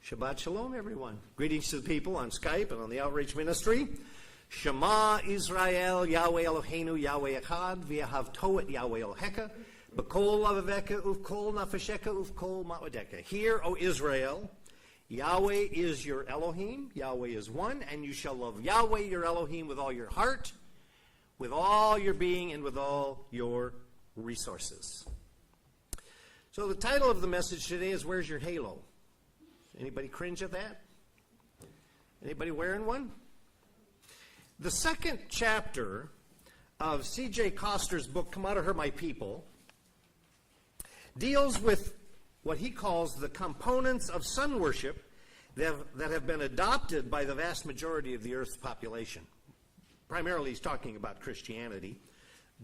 Shabbat Shalom, everyone. Greetings to the people on Skype and on the Outreach Ministry. Shema Israel, Yahweh Eloheinu, Yahweh Echad, v'ahavto et Yahweh Elohecha, b'kol lavaveka, uvkol nafasheka, uvkol ma'odeka. Hear, O Israel, Yahweh is your Elohim, Yahweh is one, and you shall love Yahweh your Elohim with all your heart, with all your being, and with all your resources. So the title of the message today is, Where's Your Halo? Anybody cringe at that? Anybody wearing one? The second chapter of C.J. Coster's book, Come Out of Her, My People, deals with what he calls the components of sun worship that have been adopted by the vast majority of the earth's population. Primarily he's talking about Christianity,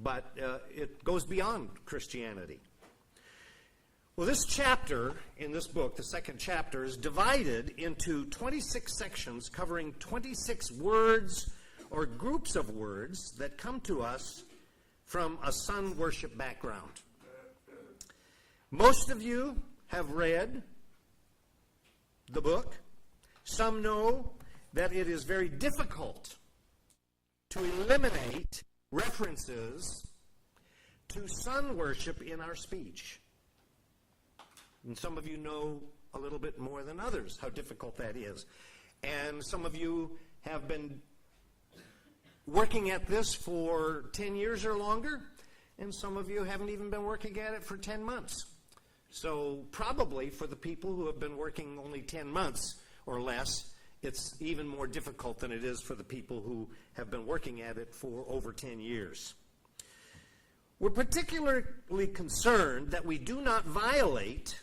but it goes beyond Christianity. Well, this chapter in this book, the second chapter, is divided into 26 sections covering 26 words or groups of words that come to us from a sun worship background. Most of you have read the book. Some know that it is very difficult to eliminate references to sun worship in our speech. And some of you know a little bit more than others how difficult that is. And some of you have been working at this for 10 years or longer, and some of you haven't even been working at it for 10 months. So probably for the people who have been working only 10 months or less, it's even more difficult than it is for the people who have been working at it for over 10 years. We're particularly concerned that we do not violate,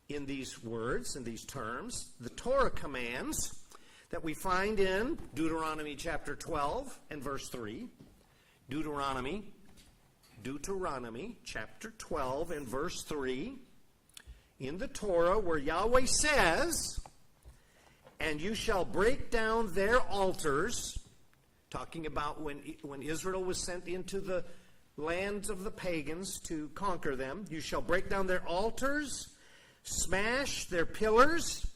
in these words, in these terms, the Torah commands that we find in Deuteronomy chapter 12 and verse 3. Deuteronomy chapter 12 and verse 3. In the Torah, where Yahweh says, and you shall break down their altars, talking about when Israel was sent into the lands of the pagans to conquer them. You shall break down their altars, smash their pillars,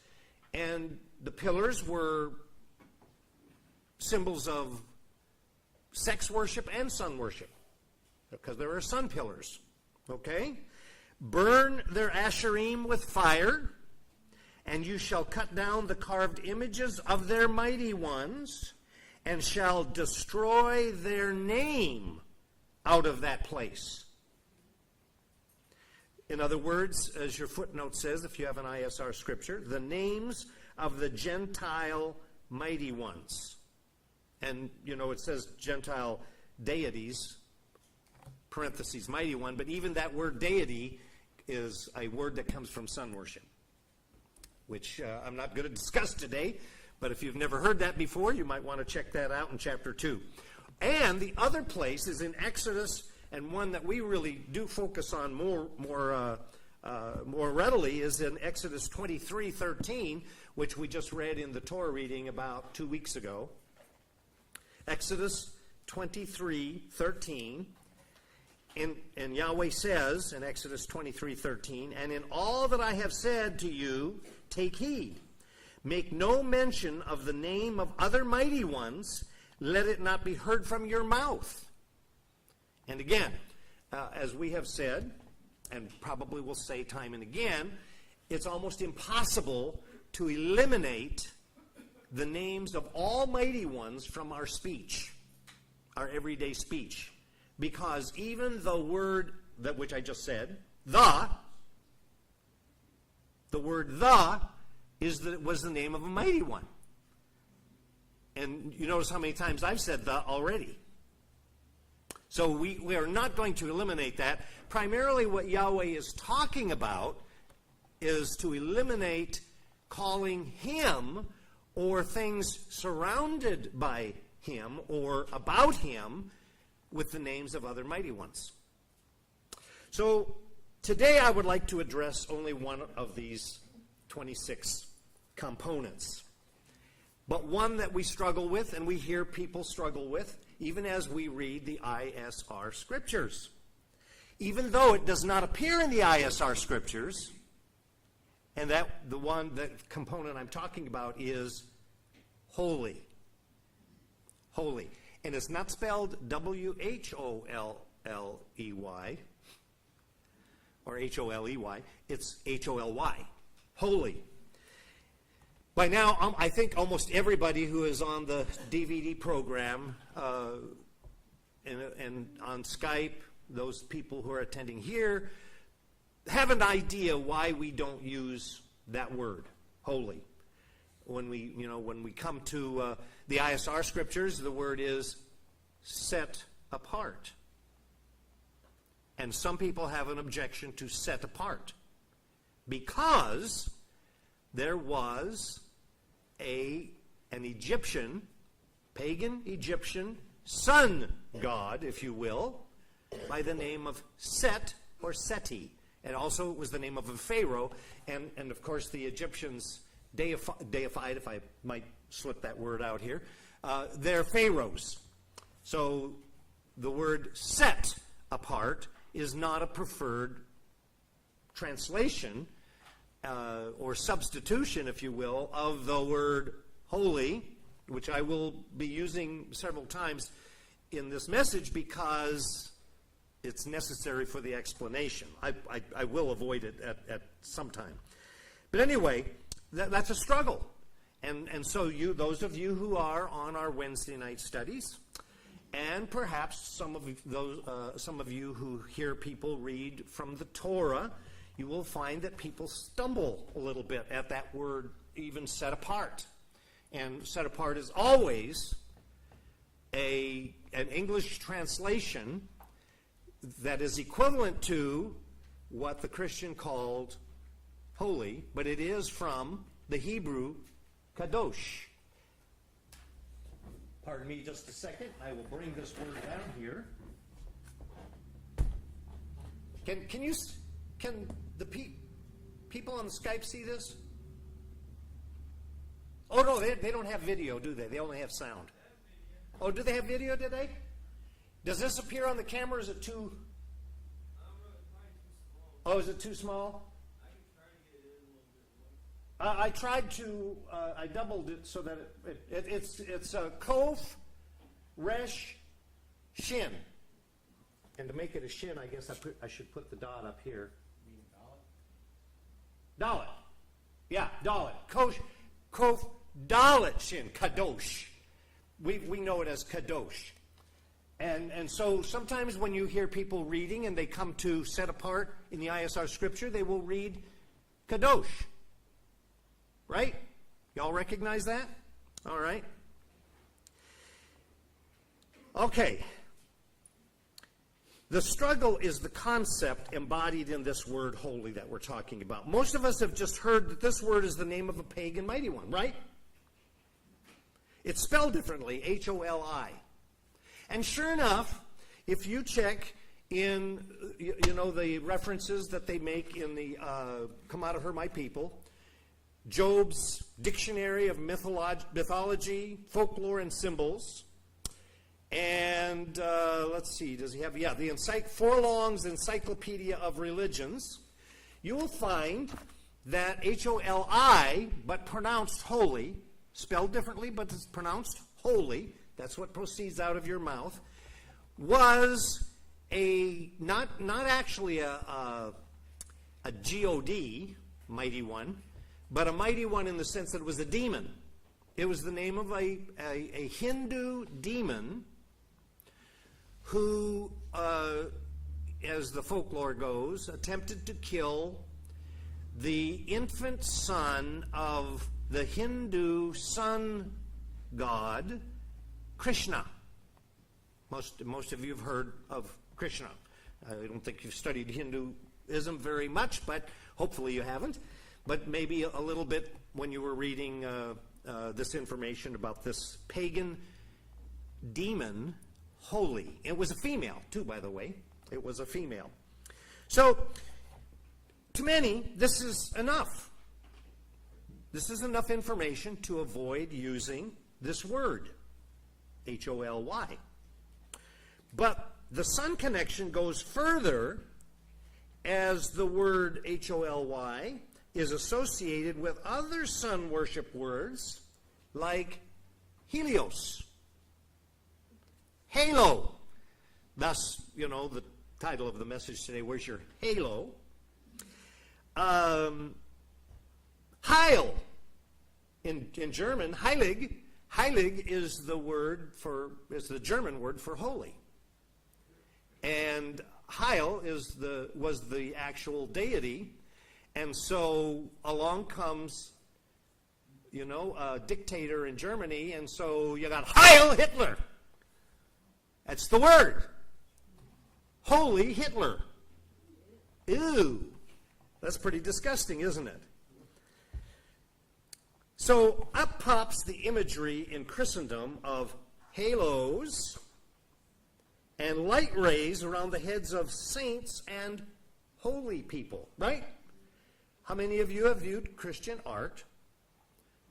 and the pillars were symbols of sex worship and sun worship, because there are sun pillars, okay? Burn their asherim with fire, and you shall cut down the carved images of their mighty ones, and shall destroy their name out of that place. In other words, as your footnote says, if you have an ISR scripture, the names of the Gentile mighty ones. And, it says Gentile deities, parentheses, mighty one, but even that word deity is a word that comes from sun worship, which I'm not going to discuss today, but if you've never heard that before, you might want to check that out in chapter 2. And the other place is in Exodus, and one that we really do focus on more readily is in Exodus 23:13, which we just read in the Torah reading about 2 weeks ago. Exodus 23:13, and Yahweh says in Exodus 23:13, and in all that I have said to you, take heed. Make no mention of the name of other mighty ones. Let it not be heard from your mouth. And again, as we have said, and probably will say time and again, it's almost impossible to eliminate the names of almighty ones from our speech, our everyday speech. Because even the word, that which I just said, the word the was the name of a mighty one. And you notice how many times I've said the already. So we are not going to eliminate that. Primarily what Yahweh is talking about is to eliminate calling him or things surrounded by him or about him with the names of other mighty ones. So today I would like to address only one of these 26 components, but one that we struggle with and we hear people struggle with even as we read the ISR scriptures. Even though it does not appear in the ISR scriptures, And the component I'm talking about is holy. Holy. And it's not spelled W-H-O-L-L-E-Y or H-O-L-E-Y. It's H-O-L-Y. Holy. By now, I think almost everybody who is on the DVD program and on Skype, those people who are attending here, have an idea why we don't use that word, holy. When we come to the ISR scriptures, the word is set apart. And some people have an objection to set apart because there was an Egyptian, pagan Egyptian sun god, if you will, by the name of Set or Seti. And also it was the name of a pharaoh. And of course the Egyptians deified, if I might slip that word out here, their pharaohs. So the word set apart is not a preferred translation or substitution, if you will, of the word holy, which I will be using several times in this message because it's necessary for the explanation. I will avoid it at some time. But anyway, that's a struggle. And so those of you who are on our Wednesday night studies, and perhaps some of you who hear people read from the Torah, you will find that people stumble a little bit at that word, even set apart. And set apart is always an English translation that is equivalent to what the Christian called holy, but it is from the Hebrew kadosh. Pardon me just a second. I will bring this word down here. Can the people on the Skype see this? Oh no, they don't have video, do they? They only have sound. Oh, do they have video today? Does this appear on the camera? Is it too? Oh, is it too small? I tried to. I doubled it so that it's Kof, Resh, Shin. And to make it a shin, I guess I should put the dot up here. You mean Dalet? Dalet. Yeah, Dalet. Kof, Dalet, Shin, Kadosh. We know it as Kadosh. And so sometimes when you hear people reading and they come to set apart in the ISR scripture, they will read Kadosh. Right? Y'all recognize that? All right. Okay. The struggle is the concept embodied in this word holy that we're talking about. Most of us have just heard that this word is the name of a pagan mighty one, right? It's spelled differently, H-O-L-I. And sure enough, if you check in, the references that they make in the Come Out of Her, My People, Job's Dictionary of Mythology, Folklore, and Symbols, and let's see, does he have, the Forlong's Encyclopedia of Religions, you will find that H-O-L-I, but pronounced holy, spelled differently, but it's pronounced holy, that's what proceeds out of your mouth, was not actually a G-O-D, mighty one, but a mighty one in the sense that it was a demon. It was the name of a Hindu demon who, as the folklore goes, attempted to kill the infant son of the Hindu sun god, Krishna. Most of you have heard of Krishna. I don't think you've studied Hinduism very much, but hopefully you haven't. But maybe a little bit when you were reading this information about this pagan demon, holy. It was a female, too, by the way. It was a female. So, to many, this is enough. This is enough information to avoid using this word, H-O-L-Y. But the sun connection goes further, as the word H-O-L-Y is associated with other sun worship words like helios, halo. Thus, the title of the message today, where's your halo? Heil. In German, heilig. Heilig is the German word for holy. And Heil was the actual deity. And so along comes, a dictator in Germany, and so you got Heil Hitler. That's the word. Holy Hitler. Ew. That's pretty disgusting, isn't it? So up pops the imagery in Christendom of halos and light rays around the heads of saints and holy people, right? How many of you have viewed Christian art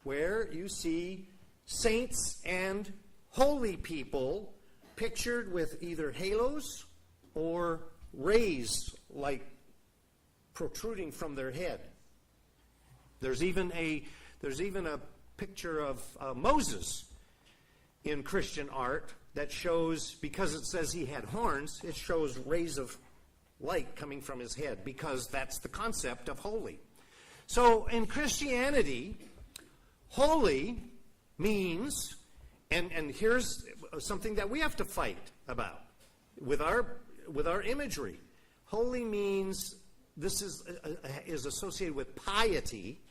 where you see saints and holy people pictured with either halos or rays like protruding from their head? There's even a picture of Moses in Christian art that shows, because it says he had horns, it shows rays of light coming from his head, because that's the concept of holy. So in Christianity, holy means, and here's something that we have to fight about with our imagery. Holy means this is associated with piety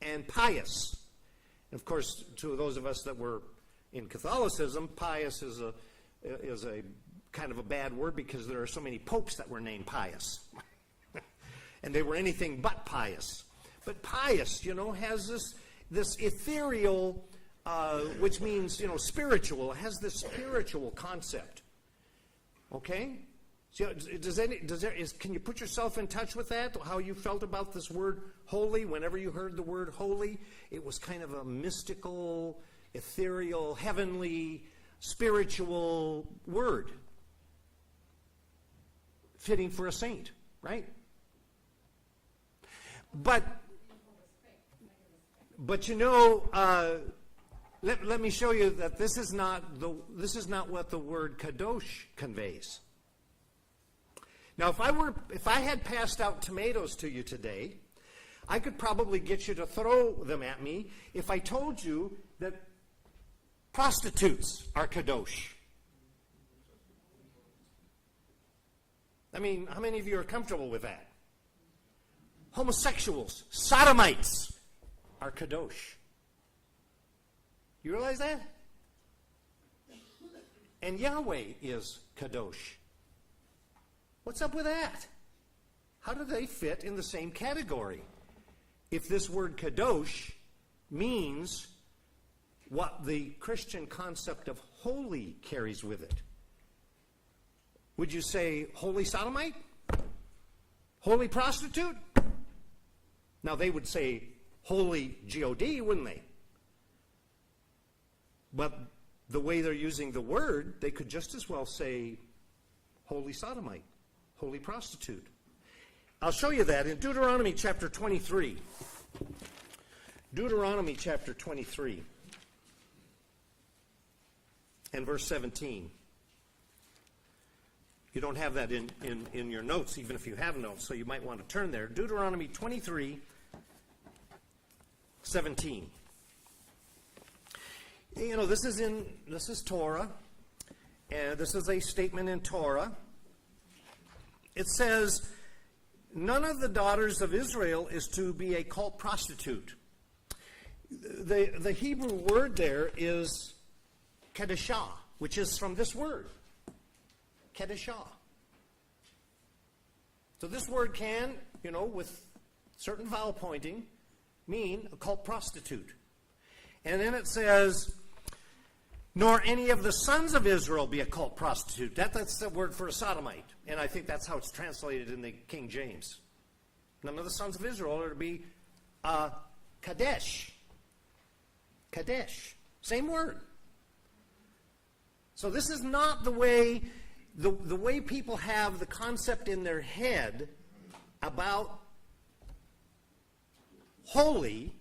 and pious. And of course, to those of us that were in Catholicism, pious is a kind of a bad word because there are so many popes that were named Pius. And they were anything but pious. But pious, has this ethereal, which means, spiritual, has this spiritual concept. Okay? So can you put yourself in touch with that? How you felt about this word holy? Whenever you heard the word holy, it was kind of a mystical, ethereal, heavenly, spiritual word. Fitting for a saint, right? But let me show you that this is not what the word kadosh conveys. Now, if I had passed out tomatoes to you today, I could probably get you to throw them at me if I told you that prostitutes are kadosh. I mean, how many of you are comfortable with that? Homosexuals, sodomites are kadosh. You realize that? And Yahweh is kadosh. What's up with that? How do they fit in the same category? If this word kadosh means what the Christian concept of holy carries with it. Would you say holy sodomite? Holy prostitute? Now they would say holy God, wouldn't they? But the way they're using the word, they could just as well say holy sodomite, holy prostitute. I'll show you that in Deuteronomy chapter 23. Deuteronomy chapter 23 and verse 17. You don't have that in your notes, even if you have notes, so you might want to turn there. Deuteronomy 23, 17. You know, this is Torah, and this is a statement in Torah. It says, none of the daughters of Israel is to be a cult prostitute. The Hebrew word there is kedeshah, which is from this word, kedeshah. So this word can, with certain vowel pointing, mean a cult prostitute. And then it says, nor any of the sons of Israel be a cult prostitute. That's the word for a sodomite. And I think that's how it's translated in the King James. None of the sons of Israel are to be kadesh. Kadesh. Same word. So this is not the way people have the concept in their head about holy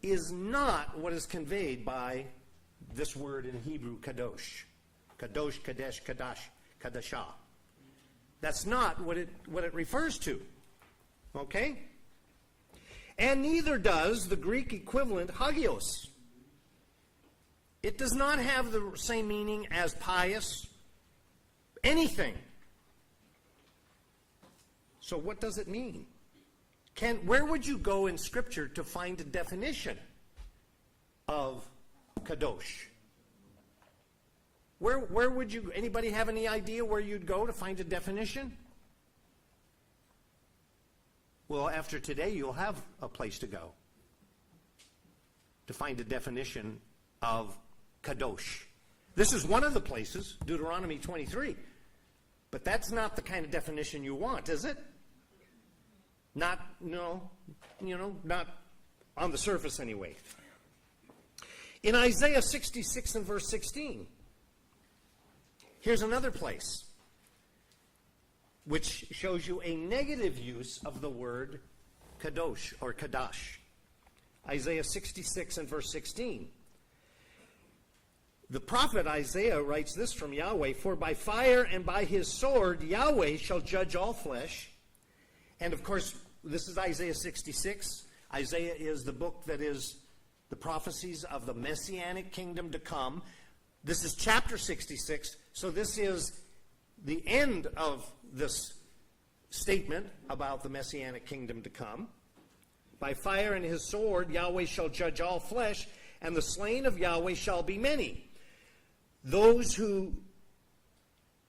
is not what is conveyed by this word in Hebrew, kadosh. Kadosh, kadesh, kadash, kadashah. That's not what it refers to. Okay? And neither does the Greek equivalent hagios. It does not have the same meaning as pious, anything. So what does it mean? Where would you go in Scripture to find a definition of kadosh? Where would you, anybody have any idea where you'd go to find a definition? Well, after today, you'll have a place to go to find a definition of kadosh. This is one of the places, Deuteronomy 23. But that's not the kind of definition you want, is it? Not on the surface anyway. In Isaiah 66 and verse 16, here's another place which shows you a negative use of the word kadosh or kadash. Isaiah 66 and verse 16. The prophet Isaiah writes this from Yahweh, "For by fire and by his sword Yahweh shall judge all flesh." And of course, this is Isaiah 66. Isaiah is the book that is the prophecies of the Messianic kingdom to come. This is chapter 66, so this is the end of this statement about the Messianic kingdom to come. By fire and his sword Yahweh shall judge all flesh, and the slain of Yahweh shall be many. Those who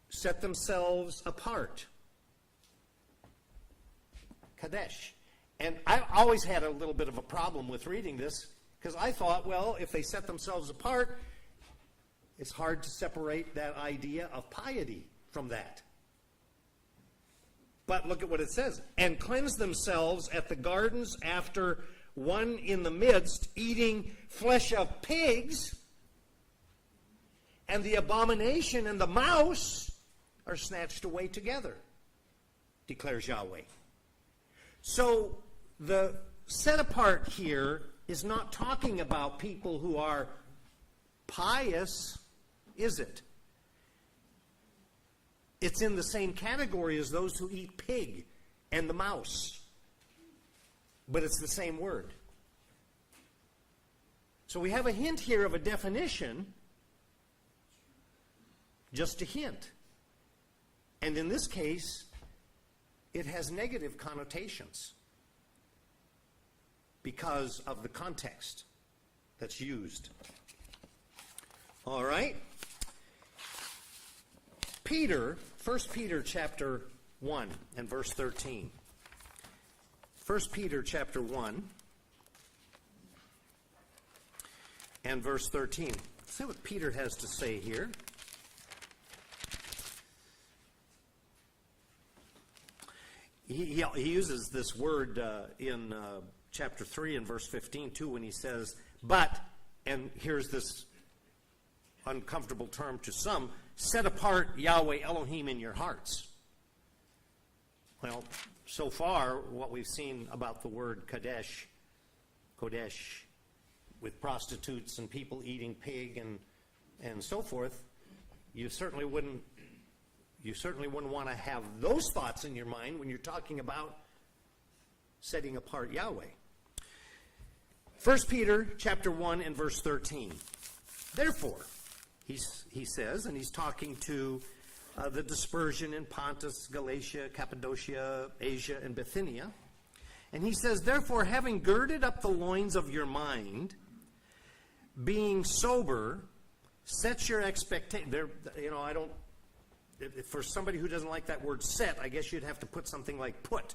set themselves apart. Kadesh. And I always had a little bit of a problem with reading this, because I thought, well, if they set themselves apart, it's hard to separate that idea of piety from that. But look at what it says. And cleanse themselves at the gardens after one in the midst, eating flesh of pigs, and the abomination and the mouse are snatched away together, declares Yahweh. So the set apart here is not talking about people who are pious, is it? It's in the same category as those who eat pig and the mouse. But it's the same word. So we have a hint here of a definition, just a hint. And in this case, it has negative connotations because of the context that's used. All right? Peter, 1 Peter chapter 1 and verse 13. 1 Peter chapter 1 and verse 13. Let's see what Peter has to say here. He uses this word in chapter 3 and verse 15 too, when he says, but, and here's this uncomfortable term to some, set apart Yahweh Elohim in your hearts. Well, so far, what we've seen about the word Kodesh, with prostitutes and people eating pig and so forth, you certainly wouldn't want to have those thoughts in your mind when you're talking about setting apart Yahweh. 1 Peter chapter 1 and verse 13. Therefore, he says, and he's talking to the dispersion in Pontus, Galatia, Cappadocia, Asia, and Bithynia. And he says, therefore, having girded up the loins of your mind, being sober, set your expectation. For somebody who doesn't like that word set, I guess you'd have to put something like put.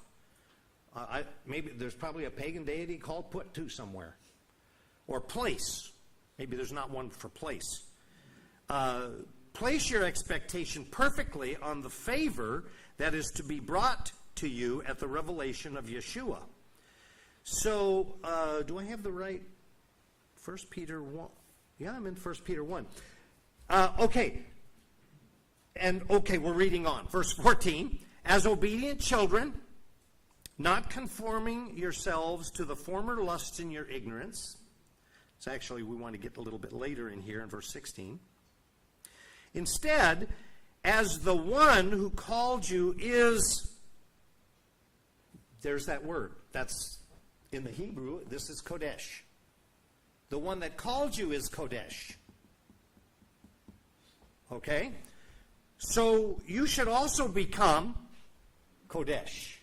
Maybe there's probably a pagan deity called put too somewhere. Or place. Maybe there's not one for place. Place your expectation perfectly on the favor that is to be brought to you at the revelation of Yeshua. So, do I have the right 1 Peter 1? Yeah, I'm in 1 Peter 1. Okay. And, okay, we're reading on. Verse 14. As obedient children, not conforming yourselves to the former lusts in your ignorance. So actually, we want to get a little bit later in here in verse 16. Instead, as the one who called you is, there's that word. That's in the Hebrew, this is Kodesh. The one that called you is Kodesh. Okay? So you should also become Kodesh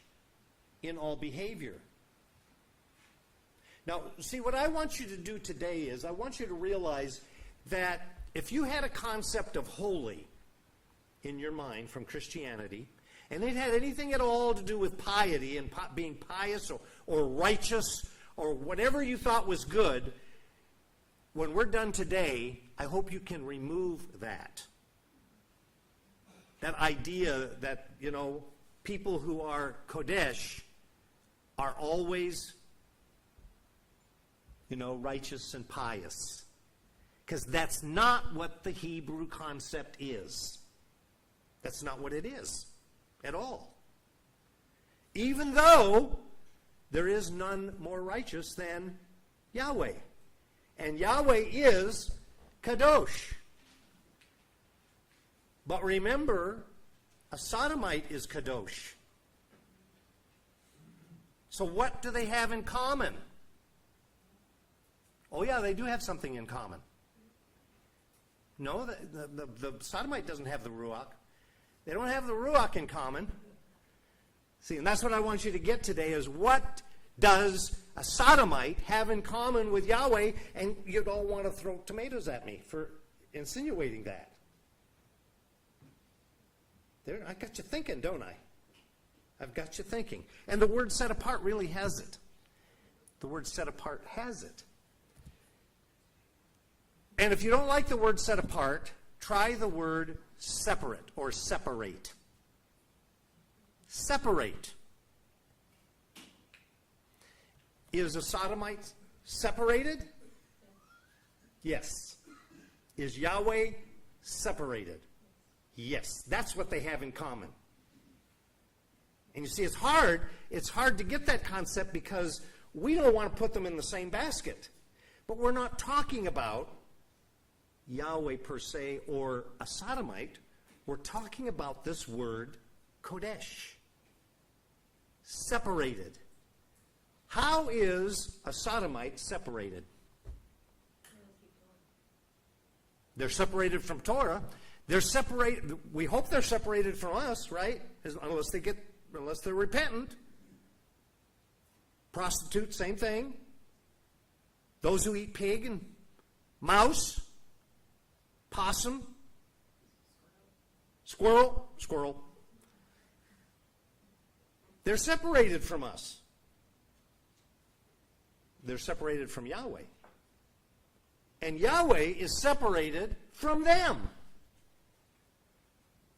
in all behavior. Now, see, what I want you to do today is I want you to realize that if you had a concept of holy in your mind from Christianity, and it had anything at all to do with piety and being pious or righteous or whatever you thought was good, when we're done today, I hope you can remove that. That idea that, people who are Kodesh are always, righteous and pious. Because that's not what the Hebrew concept is. That's not what it is at all. Even though there is none more righteous than Yahweh. And Yahweh is Kadosh. But remember, a sodomite is Kadosh. So what do they have in common? Oh yeah, they do have something in common. No, the sodomite doesn't have the Ruach. They don't have the Ruach in common. See, and that's what I want you to get today is what does a sodomite have in common with Yahweh? And you don't want to throw tomatoes at me for insinuating that. There, I got you thinking, don't I? I've got you thinking. And the word set apart really has it. The word set apart has it. And if you don't like the word set apart, try the word separate or separate. Separate. Is a sodomite separated? Yes. Is Yahweh separated? Yes. That's what they have in common. And you see, it's hard to get that concept because we don't want to put them in the same basket. But we're not talking about Yahweh per se or a sodomite. We're talking about this word Kodesh. Separated. How is a sodomite separated? They're separated from Torah. They're separated. We hope they're separated from us, right? Unless they're repentant. Prostitute, same thing. Those who eat pig and mouse, possum, squirrel. They're separated from us. They're separated from Yahweh. And Yahweh is separated from them.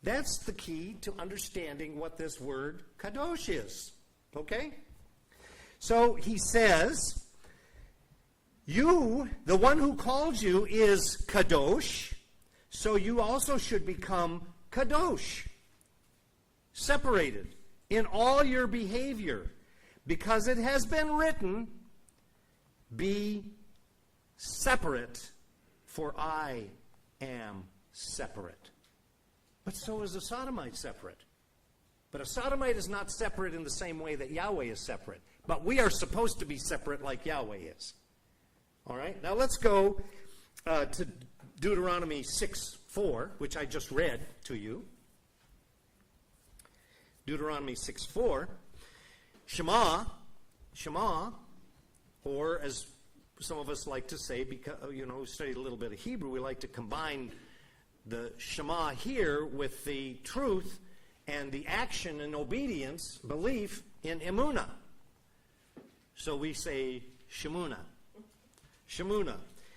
That's the key to understanding what this word kadosh is. Okay? So he says, you, the one who called you, is kadosh, so you also should become kadosh. Separated in all your behavior, because it has been written, be separate, for I am separate. But so is a sodomite separate. But a sodomite is not separate in the same way that Yahweh is separate. But we are supposed to be separate like Yahweh is. All right? Now let's go to Deuteronomy 6:4, which I just read to you. Deuteronomy 6:4. Shema, or as some of us like to say, because we studied a little bit of Hebrew, we like to combine the Shema here with the truth and the action and obedience, belief in Emunah. So we say Shemuna.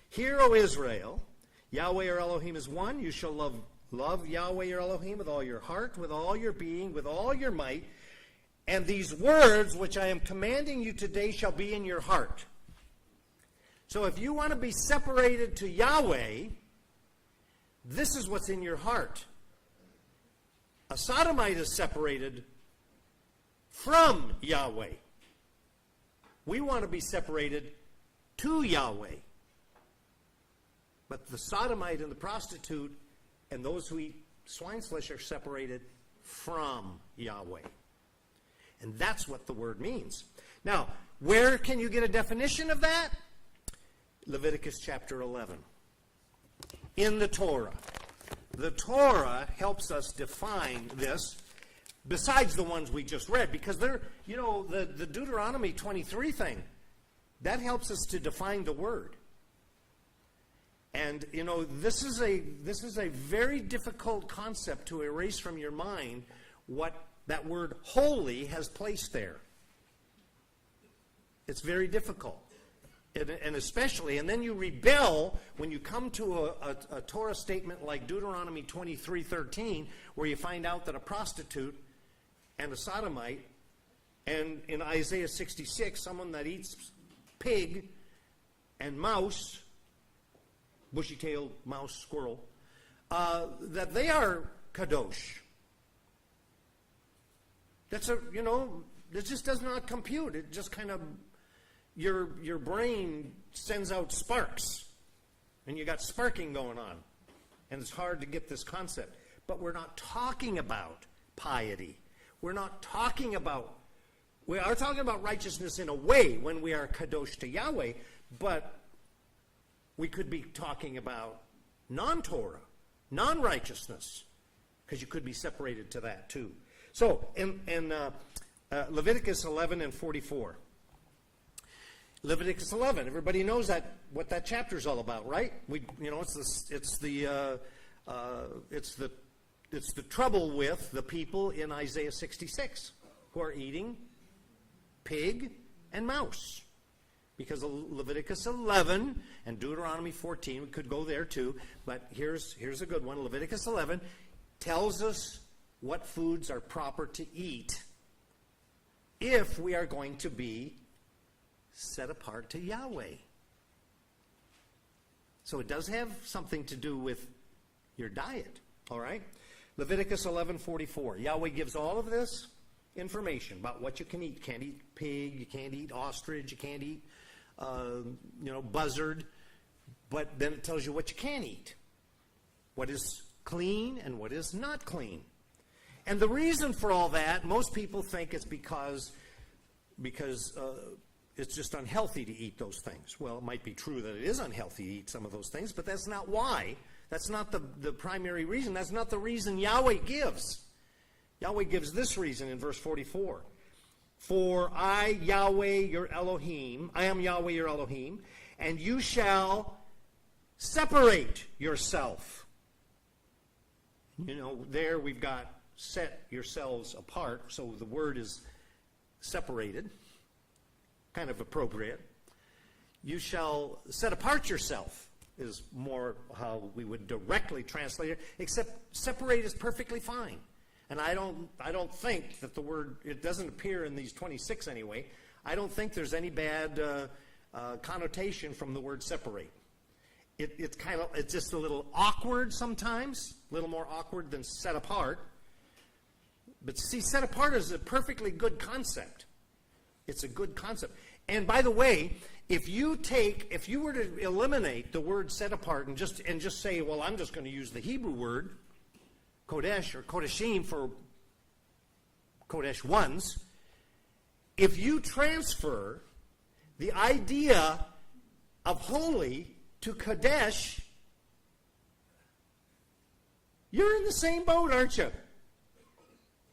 Hear, O Israel, Yahweh your Elohim is one. You shall love Yahweh your Elohim with all your heart, with all your being, with all your might. And these words which I am commanding you today shall be in your heart. So if you want to be separated to Yahweh, this is what's in your heart. A sodomite is separated from Yahweh. We want to be separated to Yahweh. But the sodomite and the prostitute and those who eat swine's flesh are separated from Yahweh. And that's what the word means. Now, where can you get a definition of that? Leviticus chapter 11. In the Torah. The Torah helps us define this, besides the ones we just read, because they're, the Deuteronomy 23 thing, that helps us to define the word. And, this is a very difficult concept to erase from your mind what that word holy has placed there. It's very difficult. And especially, and then you rebel when you come to a Torah statement like Deuteronomy 23:13, where you find out that a prostitute and a sodomite, and in Isaiah 66, someone that eats pig and mouse, bushy-tailed mouse, squirrel, that they are kadosh. That's it just does not compute. It just kind of, your brain sends out sparks, and you got sparking going on, and it's hard to get this concept. But we're not talking about piety. We are talking about righteousness in a way when we are kadosh to Yahweh, but we could be talking about non-Torah, non-righteousness, because you could be separated to that too. So in Leviticus 11 and 44. Leviticus 11. Everybody knows what that chapter is all about, right? It's the trouble with the people in Isaiah 66 who are eating pig and mouse. Because of Leviticus 11 and Deuteronomy 14, we could go there too, but here's a good one. Leviticus 11 tells us what foods are proper to eat if we are going to be set apart to Yahweh. So it does have something to do with your diet, all right? Leviticus 11:44. Yahweh gives all of this information about what you can eat. You can't eat pig, you can't eat ostrich, you can't eat buzzard, but then it tells you what you can eat, what is clean and what is not clean. And the reason for all that, most people think it's because it's just unhealthy to eat those things. Well, it might be true that it is unhealthy to eat some of those things, but that's not why. That's not the primary reason. That's not the reason Yahweh gives. Yahweh gives this reason in verse 44. For I, Yahweh, your Elohim, I am Yahweh, your Elohim, and you shall separate yourself. There we've got set yourselves apart, so the word is separated, kind of appropriate. You shall set apart yourself is more how we would directly translate it, except separate is perfectly fine. And I don't think that the word, it doesn't appear in these 26 anyway, I don't think there's any bad connotation from the word separate. It's just a little awkward sometimes, a little more awkward than set apart. But see, set apart is a perfectly good concept. It's a good concept. And by the way, if you were to eliminate the word set apart and just say, well, I'm just going to use the Hebrew word, Kodesh or Kodeshim for Kodesh ones, if you transfer the idea of holy to Kodesh, you're in the same boat, aren't you?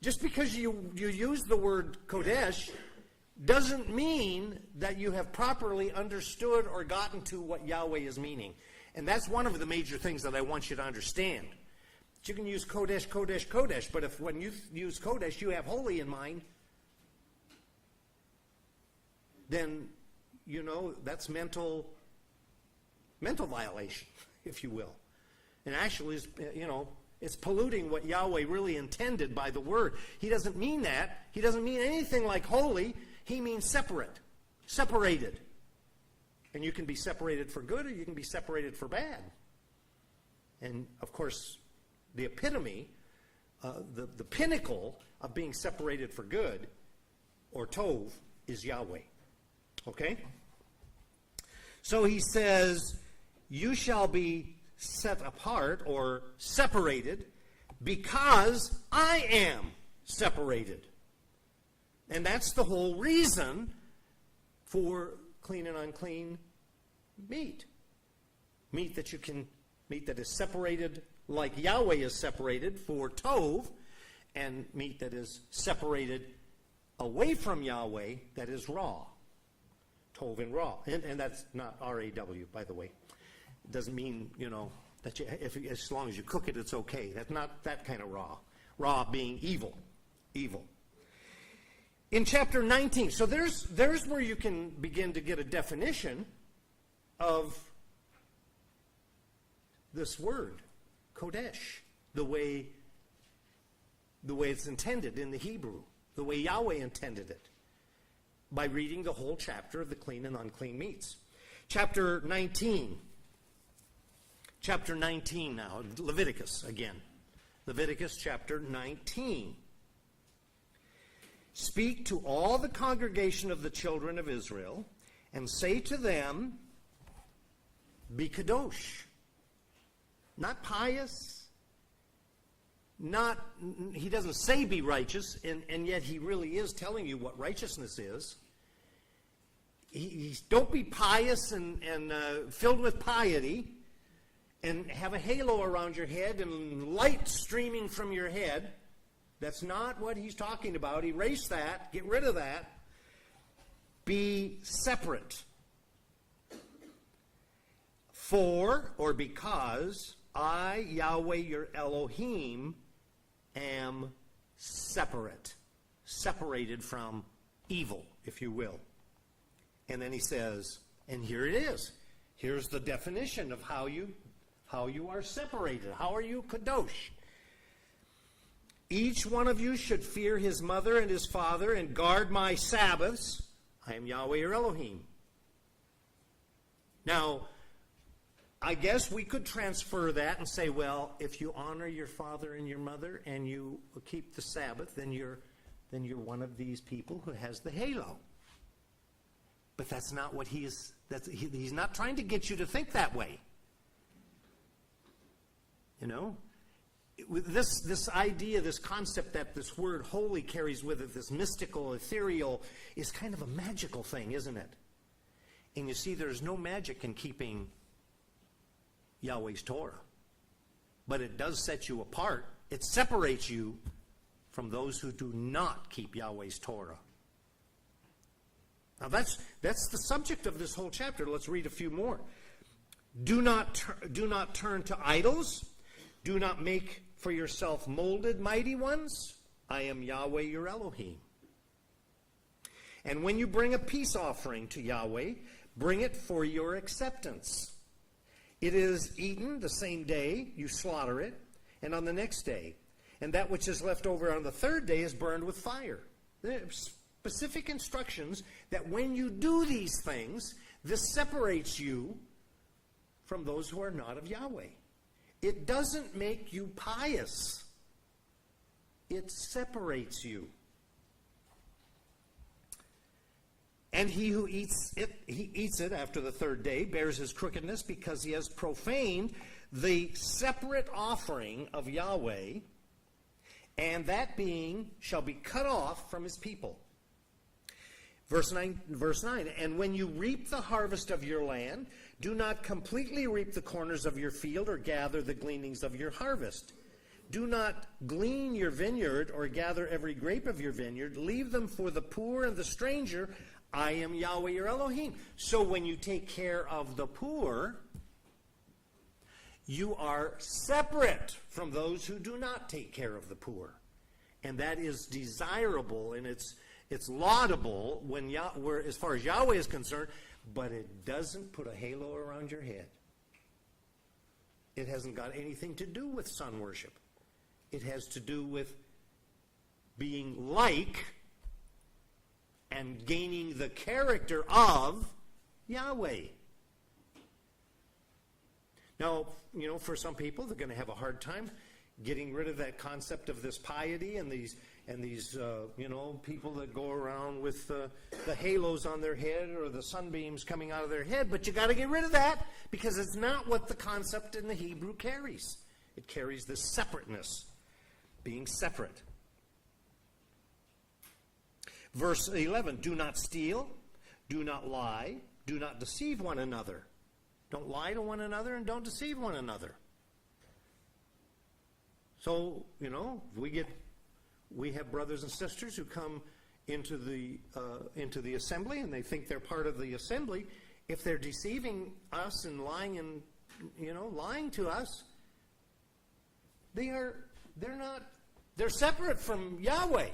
Just because you use the word Kodesh doesn't mean that you have properly understood or gotten to what Yahweh is meaning. And that's one of the major things that I want you to understand. You can use Kodesh, Kodesh, Kodesh, but if when you use Kodesh you have holy in mind, then, that's mental violation, if you will. And actually, it's polluting what Yahweh really intended by the word. He doesn't mean that. He doesn't mean anything like holy. He means separated. And you can be separated for good or you can be separated for bad. And, of course, the epitome, the pinnacle of being separated for good or Tov, is Yahweh. Okay? So he says, you shall be set apart or separated because I am separated. And that's the whole reason for clean and unclean meat. Meat that is separated like Yahweh is separated for Tov, and meat that is separated away from Yahweh that is raw. Tov and raw. And that's not R-A-W, by the way. It doesn't mean, that as long as you cook it, it's okay. That's not that kind of raw. Raw being evil. Evil. In chapter 19, so there's where you can begin to get a definition of this word, Kodesh, the way it's intended in the Hebrew, the way Yahweh intended it, by reading the whole chapter of the clean and unclean meats. Chapter 19 now, Leviticus again. Leviticus chapter 19. Speak to all the congregation of the children of Israel, and say to them, be kadosh. Not pious. He doesn't say be righteous, and yet he really is telling you what righteousness is. Don't be pious and filled with piety, and have a halo around your head and light streaming from your head. That's not what he's talking about. Erase that. Get rid of that. Be separate. For, or because, I, Yahweh, your Elohim, am separate. Separated from evil, if you will. And then he says, and here it is. Here's the definition of how you are separated. How are you kadosh? Each one of you should fear his mother and his father and guard my Sabbaths. I am Yahweh your Elohim. Now, I guess we could transfer that and say, well, if you honor your father and your mother and you keep the Sabbath, then you're one of these people who has the halo. But that's not what he's not trying to get you to think that way. This idea, this concept that this word holy carries with it, this mystical, ethereal, is kind of a magical thing, isn't it? And you see, there's no magic in keeping Yahweh's Torah. But it does set you apart. It separates you from those who do not keep Yahweh's Torah. Now that's the subject of this whole chapter. Let's read a few more. Do not turn to idols. Do not make for yourself molded mighty ones. I am Yahweh your Elohim. And when you bring a peace offering to Yahweh, bring it for your acceptance. It is eaten the same day, you slaughter it, and on the next day. And that which is left over on the third day is burned with fire. There's specific instructions that when you do these things, this separates you from those who are not of Yahweh. It doesn't make you pious. It separates you. And he who eats it after the third day, bears his crookedness, because he has profaned the separate offering of Yahweh, and that being shall be cut off from his people. Verse 9, and when you reap the harvest of your land, do not completely reap the corners of your field or gather the gleanings of your harvest. Do not glean your vineyard or gather every grape of your vineyard. Leave them for the poor and the stranger. I am Yahweh your Elohim. So when you take care of the poor, you are separate from those who do not take care of the poor. And that is desirable, and it's laudable as far as Yahweh is concerned, but it doesn't put a halo around your head. It hasn't got anything to do with sun worship. It has to do with being like and gaining the character of Yahweh. Now, for some people, they're going to have a hard time getting rid of that concept of this piety and and these, people that go around with the halos on their head or the sunbeams coming out of their head. But you got to get rid of that, because it's not what the concept in the Hebrew carries. It carries this separateness, being separate. Verse 11, do not steal, do not lie, do not deceive one another. Don't lie to one another and don't deceive one another. So, we have brothers and sisters who come into the assembly, and they think they're part of the assembly. If they're deceiving us and lying to us, they're separate from Yahweh.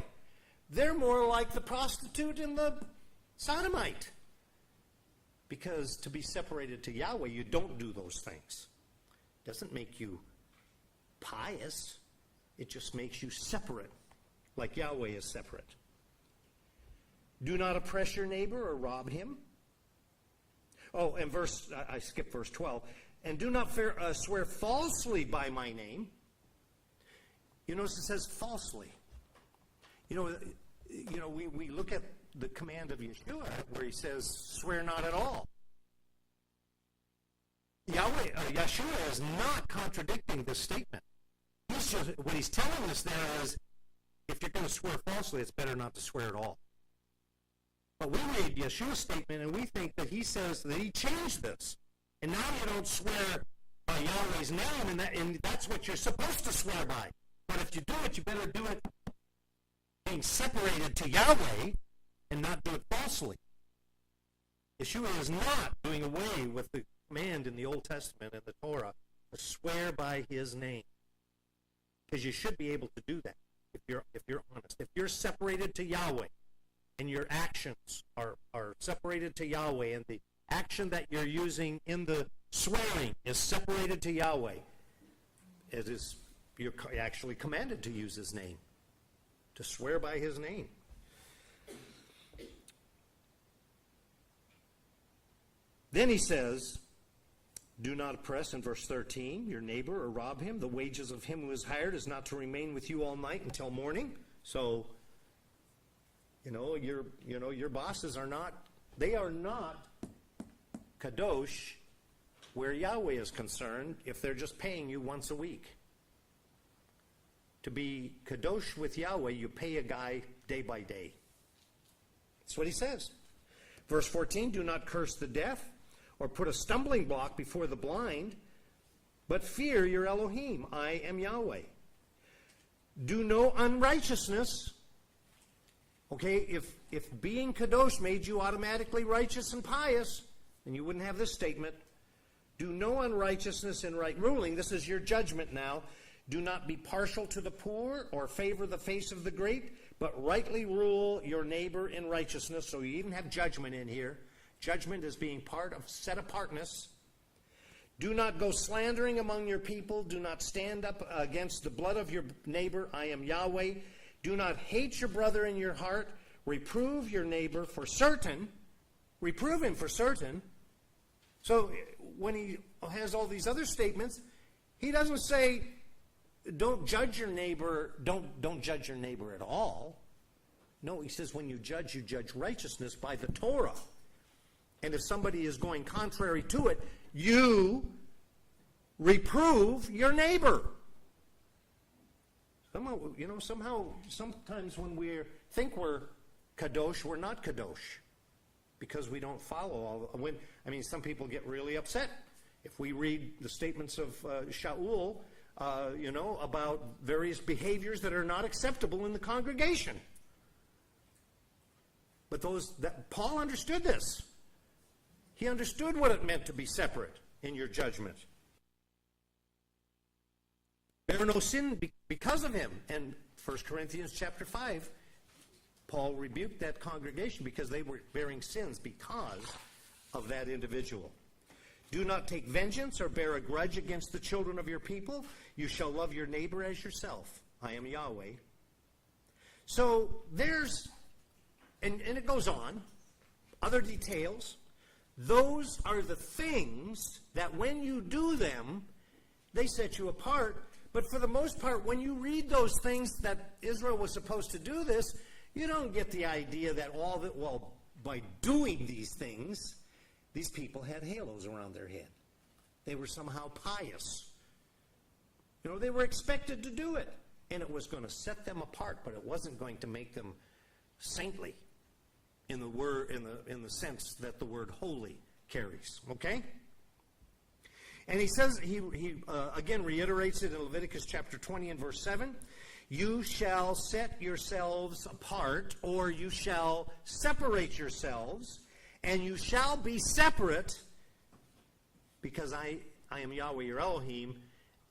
They're more like the prostitute and the sodomite. Because to be separated to Yahweh, you don't do those things. It doesn't make you pious. It just makes you separate, like Yahweh is separate. Do not oppress your neighbor or rob him. Oh, and I skipped verse 12. And do not swear falsely by my name. You notice it says falsely. We look at the command of Yeshua where he says, swear not at all. Yeshua is not contradicting this statement. What he's telling us there is, if you're going to swear falsely, it's better not to swear at all. But we read Yeshua's statement and we think that he says that he changed this. And now you don't swear by Yahweh's name, and that's what you're supposed to swear by. But if you do it, you better do it being separated to Yahweh and not do it falsely. Yeshua is not doing away with the command in the Old Testament and the Torah to swear by his name. Because you should be able to do that if you're honest. If you're separated to Yahweh and your actions are separated to Yahweh, and the action that you're using in the swearing is separated to Yahweh, you're actually commanded to use his name, to swear by his name. Then he says, do not oppress, in verse 13, your neighbor or rob him. The wages of him who is hired is not to remain with you all night until morning. So, your bosses are not kadosh where Yahweh is concerned if they're just paying you once a week. To be kadosh with Yahweh, you pay a guy day by day. That's what he says. Verse 14, do not curse the deaf or put a stumbling block before the blind, but fear your Elohim. I am Yahweh. Do no unrighteousness. Okay, if being kadosh made you automatically righteous and pious, then you wouldn't have this statement. Do no unrighteousness in right ruling. This is your judgment now. Do not be partial to the poor or favor the face of the great, but rightly rule your neighbor in righteousness. So you even have judgment in here. Judgment is being part of set apartness. Do not go slandering among your people. Do not stand up against the blood of your neighbor. I am Yahweh. Do not hate your brother in your heart. Reprove your neighbor for certain. Reprove him for certain. So when he has all these other statements, he doesn't say, don't judge your neighbor, don't judge your neighbor at all. No, he says when you judge righteousness by the Torah. And if somebody is going contrary to it, you reprove your neighbor. Sometimes when we think we're kadosh, we're not kadosh. Because we don't follow all. Some people get really upset if we read the statements of Shaul, about various behaviors that are not acceptable in the congregation. But Paul understood this. He understood what it meant to be separate in your judgment. Bear no sin because of him. And 1 Corinthians chapter 5, Paul rebuked that congregation because they were bearing sins because of that individual. Do not take vengeance or bear a grudge against the children of your people. You shall love your neighbor as yourself. I am Yahweh. So there's, and it goes on, other details. Those are the things that when you do them, they set you apart. But for the most part, when you read those things that Israel was supposed to do this, you don't get the idea that by doing these things, these people had halos around their head. They were somehow pious. They were expected to do it. And it was going to set them apart, but it wasn't going to make them saintly in the sense that the word holy carries. Okay? And he says, he again reiterates it in Leviticus chapter 20 and verse 7. You shall set yourselves apart, or you shall separate yourselves, and you shall be separate, because I am Yahweh your Elohim.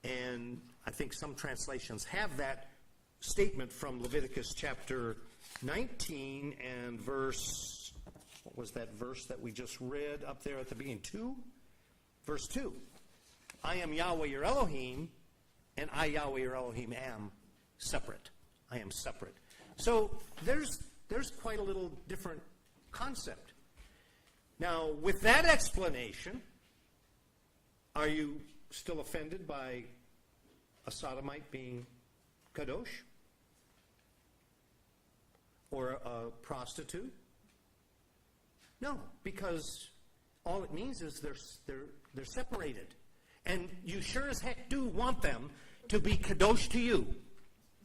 And I think some translations have that statement from Leviticus chapter 19 and verse, what was that verse that we just read up there at the beginning? 2? Verse 2. I am Yahweh your Elohim, and I, Yahweh your Elohim, am separate. I am separate. So there's quite a little different concept. Now, with that explanation, are you still offended by a sodomite being kadosh? Or a prostitute? No, because all it means is they're separated. And you sure as heck do want them to be kadosh to you,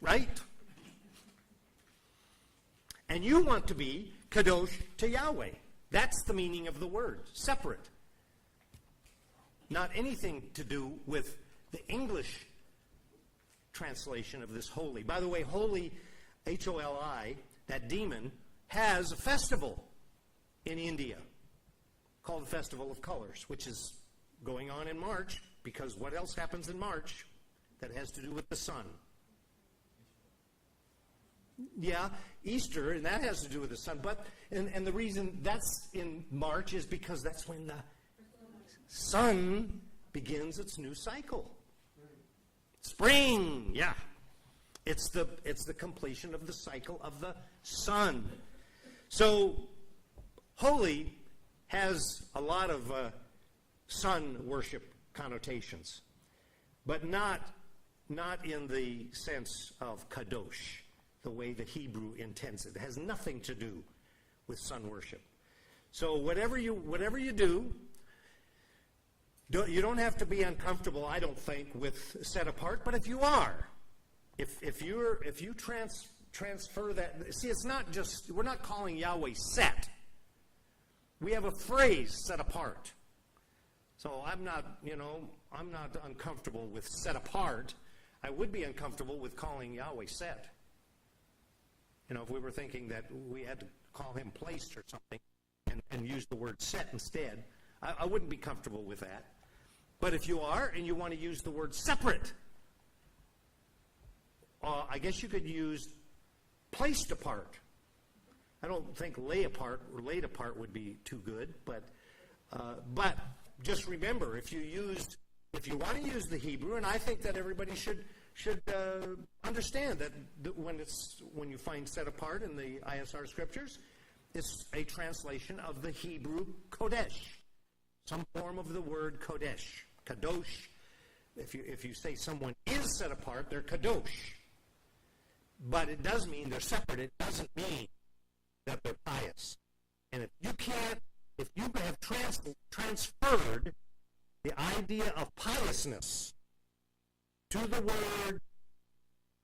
right? And you want to be kadosh to Yahweh. That's the meaning of the word, separate. Not anything to do with the English translation of this holy. By the way, holy, H-O-L-I, that demon, has a festival in India called the Festival of Colors, which is going on in March, because what else happens in March that has to do with the sun? Yeah, Easter, and that has to do with the sun. But and the reason that's in March is because that's when the sun begins its new cycle. Spring, yeah. It's the completion of the cycle of the sun. So, holy has a lot of sun worship connotations, but not in the sense of kadosh, the way the Hebrew intends it. It has nothing to do with sun worship. So whatever you do, you don't have to be uncomfortable, I don't think, with set apart. But if you are, if you transfer that, see, it's not just, we're not calling Yahweh set. We have a phrase, set apart. So I'm not uncomfortable with set apart. I would be uncomfortable with calling Yahweh set. If we were thinking that we had to call him placed or something and use the word set instead, I wouldn't be comfortable with that. But if you are and you want to use the word separate, I guess you could use placed apart. I don't think lay apart or laid apart would be too good, but just remember, if you want to use the Hebrew, and I think that everybody should understand that when you find set apart in the ISR scriptures, it's a translation of the Hebrew kodesh, some form of the word kodesh, kadosh. If you say someone is set apart, they're kadosh. But it does mean they're separate. It doesn't mean that they're pious. And if you have transferred the idea of piousness to the word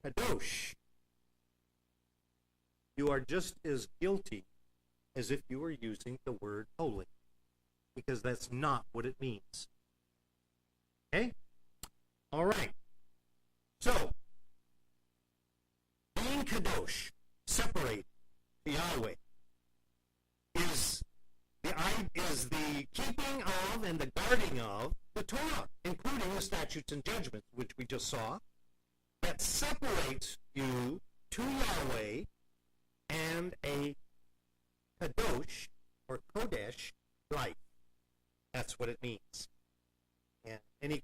kadosh, you are just as guilty as if you were using the word holy, because that's not what it means. Okay? All right. So, being kadosh, separate to Yahweh, is the keeping of and the guarding of the Torah, including the statutes and judgments, which we just saw, that separates you to Yahweh and a kadosh or kodesh life. That's what it means. And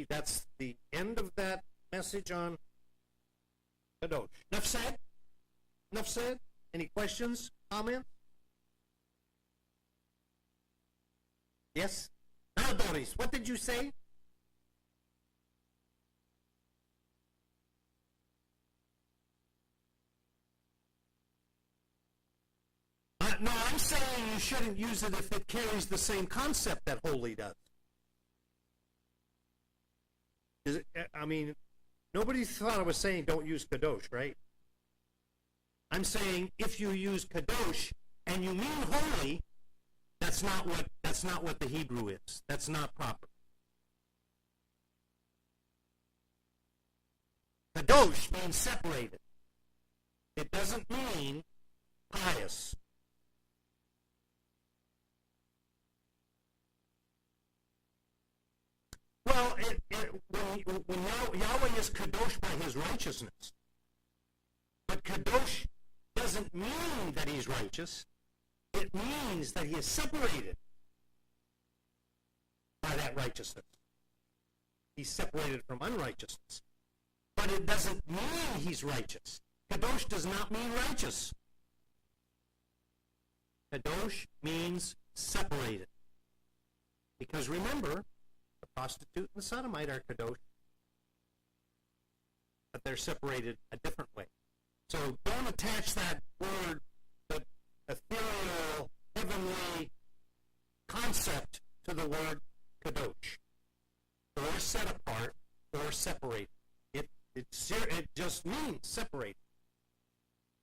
that's the end of that message on kadosh. Enough said? Enough said? Any questions, comments? Yes? Now, Doris, what did you say? No, I'm saying you shouldn't use it if it carries the same concept that holy does. Nobody thought I was saying don't use kadosh, right? I'm saying if you use kadosh and you mean holy, that's not what the Hebrew is. That's not proper. Kadosh means separated. It doesn't mean pious. Well, when Yahweh is kadosh by his righteousness, but kadosh doesn't mean that he's righteous. It means that he is separated by that righteousness. He's separated from unrighteousness. But it doesn't mean he's righteous. Kadosh does not mean righteous. Kadosh means separated. Because remember, the prostitute and the sodomite are kadosh, but they're separated a different way. So don't attach that word, the ethereal, heavenly concept to the word kadosh, or set apart, or separated. It just means separated.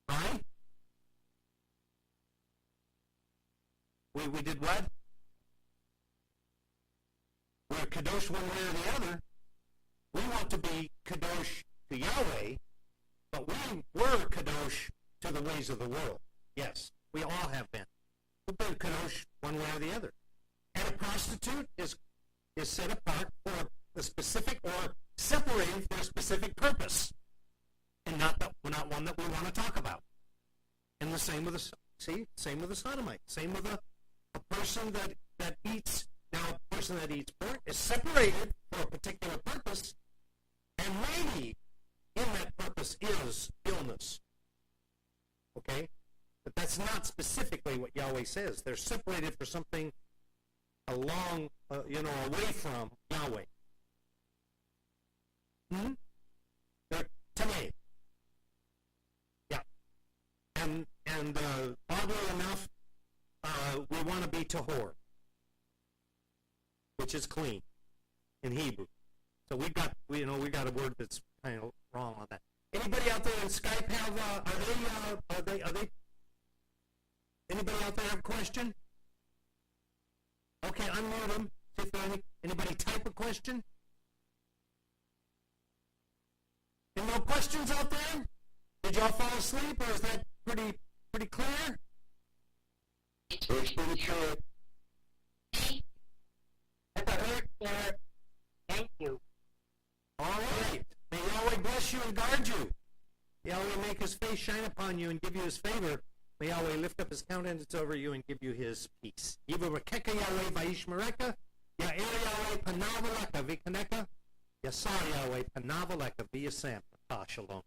Right? We did what? We're kadosh one way or the other. We want to be kadosh to Yahweh, but we were kadosh to the ways of the world. Yes, we all have been. We've been kadosh one way or the other. And a prostitute is set apart for a specific or separated for a specific purpose, and not one that we want to talk about. And the same with the sodomite. Same with a person that eats. Now, a person that eats pork is separated for a particular purpose, and maybe in that purpose is illness. Okay? But that's not specifically what Yahweh says. They're separated for something away from Yahweh. They're tamei. Yeah. And oddly enough, we want to be tahor, which is clean in Hebrew. So we got a word that's kind of wrong on that. Anybody out there in Skype have anybody out there have a question? Okay, unmute them. See if there anybody type a question. And no questions out there? Did y'all fall asleep, or is that pretty clear? It's pretty sure. Thank you. All right. May Yahweh bless you and guard you. Yahweh make his face shine upon you and give you his favor. May Yahweh lift up his countenance over you and give you his peace. Yivarekeka Yahweh vayishmereka, Ya'er Yahweh panav aleka v'kaneka, Yasar Yahweh panav aleka v'yasam. Shalom.